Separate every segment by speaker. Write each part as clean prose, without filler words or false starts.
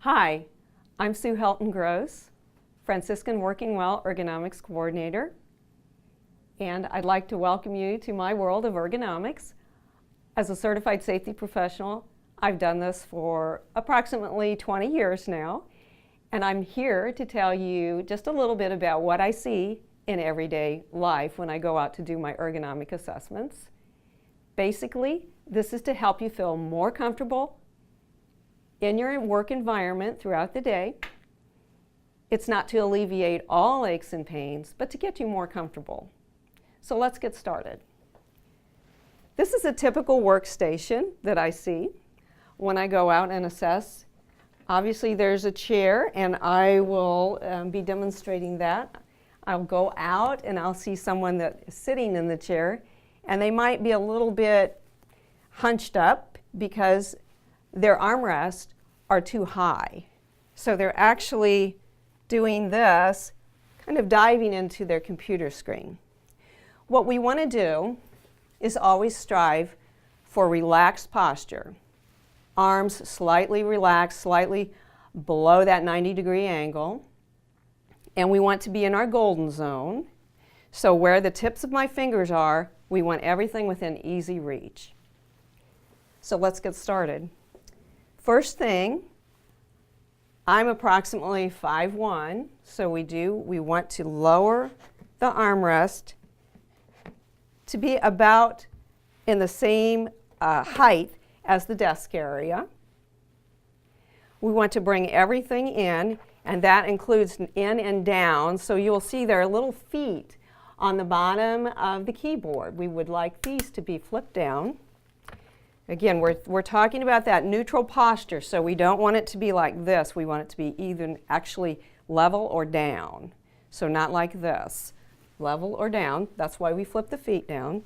Speaker 1: Hi, I'm Sue Helton-Groce, Franciscan WorkingWell Ergonomics Coordinator, and I'd like to welcome you to my world of ergonomics. As a certified safety professional, I've done this for approximately 20 years now, and I'm here to tell you just a little bit about what I see in everyday life when I go out to do my ergonomic assessments. Basically, this is to help you feel more comfortable in your work environment throughout the day. It's not to alleviate all aches and pains, but to get you more comfortable. So let's get started. This is a typical workstation that I see when I go out and assess. Obviously there's a chair, and I will be demonstrating that. I'll go out and I'll see someone that is sitting in the chair, and they might be a little bit hunched up because their armrests are too high. So they're actually doing this, kind of diving into their computer screen. What we want to do is always strive for relaxed posture. Arms slightly relaxed, slightly below that 90-degree angle. And we want to be in our golden zone. So where the tips of my fingers are, we want everything within easy reach. So let's get started. First thing, I'm approximately 5'1", so we want to lower the armrest to be about in the same height as the desk area. We want to bring everything in, and that includes in and down, so you'll see there are little feet on the bottom of the keyboard. We would like these to be flipped down. Again, we're talking about that neutral posture, so we don't want it to be like this. We want it to be either actually level or down. So not like this, level or down. That's why we flip the feet down.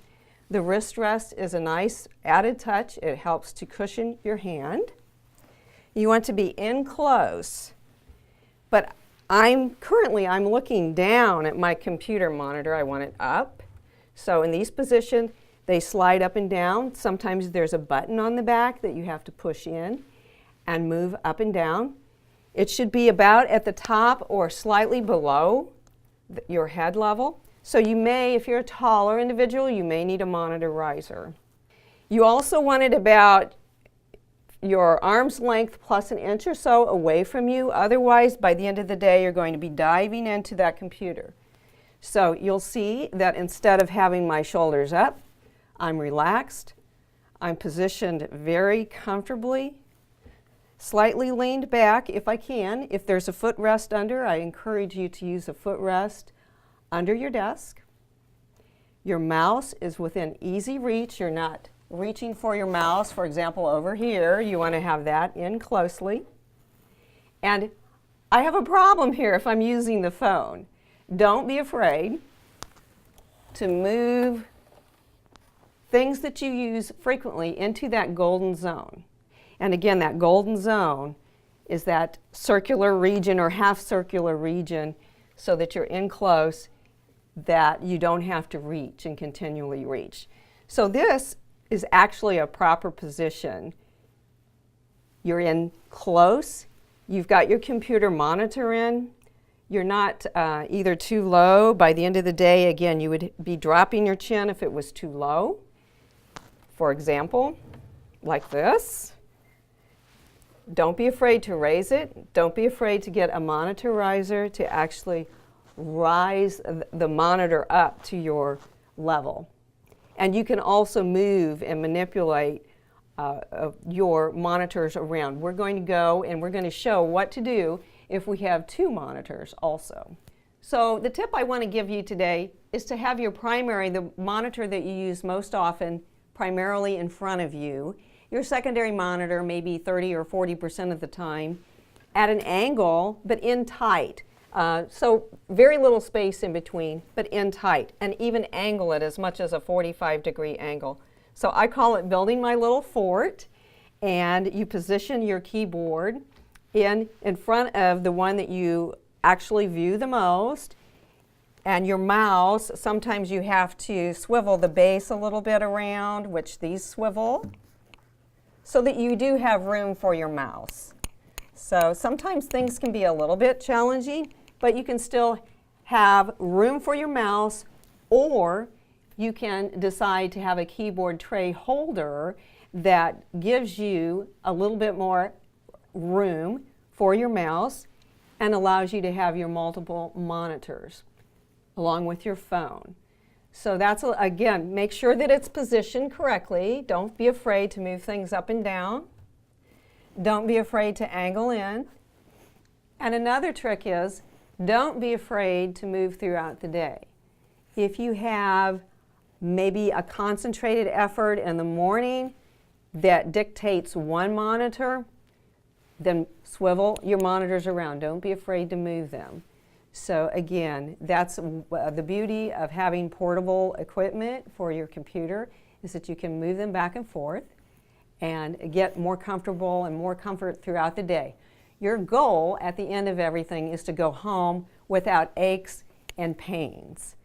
Speaker 1: The wrist rest is a nice added touch. It helps to cushion your hand. You want to be in close, but I'm looking down at my computer monitor. I want it up. So in these positions, they slide up and down. Sometimes there's a button on the back that you have to push in and move up and down. It should be about at the top or slightly below your head level. So you may, if you're a taller individual, you may need a monitor riser. You also want it about your arm's length plus an inch or so away from you. Otherwise, by the end of the day, you're going to be diving into that computer. So you'll see that instead of having my shoulders up, I'm relaxed, I'm positioned very comfortably, slightly leaned back if I can. If there's a footrest under, I encourage you to use a footrest under your desk. Your mouse is within easy reach. You're not reaching for your mouse, for example, over here. You want to have that in closely. And I have a problem here if I'm using the phone. Don't be afraid to move things that you use frequently into that golden zone. And again, that golden zone is that circular region or half circular region so that you're in close, that you don't have to reach and continually reach. So this is actually a proper position. You're in close, you've got your computer monitor in, you're not either too low. By the end of the day, again, you would be dropping your chin if it was too low. For example, like this. Don't be afraid to raise it. Don't be afraid to get a monitor riser to actually rise the monitor up to your level. And you can also move and manipulate your monitors around. We're going to go and we're going to show what to do if we have two monitors also. So the tip I want to give you today is to have your primary, the monitor that you use most often, primarily in front of you. Your secondary monitor maybe 30 or 40% of the time at an angle, but in tight. So very little space in between, but in tight, and even angle it as much as a 45-degree angle. So I call it building my little fort, and you position your keyboard in front of the one that you actually view the most. And your mouse, sometimes you have to swivel the base a little bit around, which these swivel, so that you do have room for your mouse. So sometimes things can be a little bit challenging, but you can still have room for your mouse, or you can decide to have a keyboard tray holder that gives you a little bit more room for your mouse and allows you to have your multiple monitors along with your phone. So that's, again, make sure that it's positioned correctly. Don't be afraid to move things up and down. Don't be afraid to angle in. And another trick is, don't be afraid to move throughout the day. If you have maybe a concentrated effort in the morning that dictates one monitor, then swivel your monitors around. Don't be afraid to move them. So again, that's the beauty of having portable equipment for your computer, is that you can move them back and forth and get more comfortable and more comfort throughout the day. Your goal at the end of everything is to go home without aches and pains.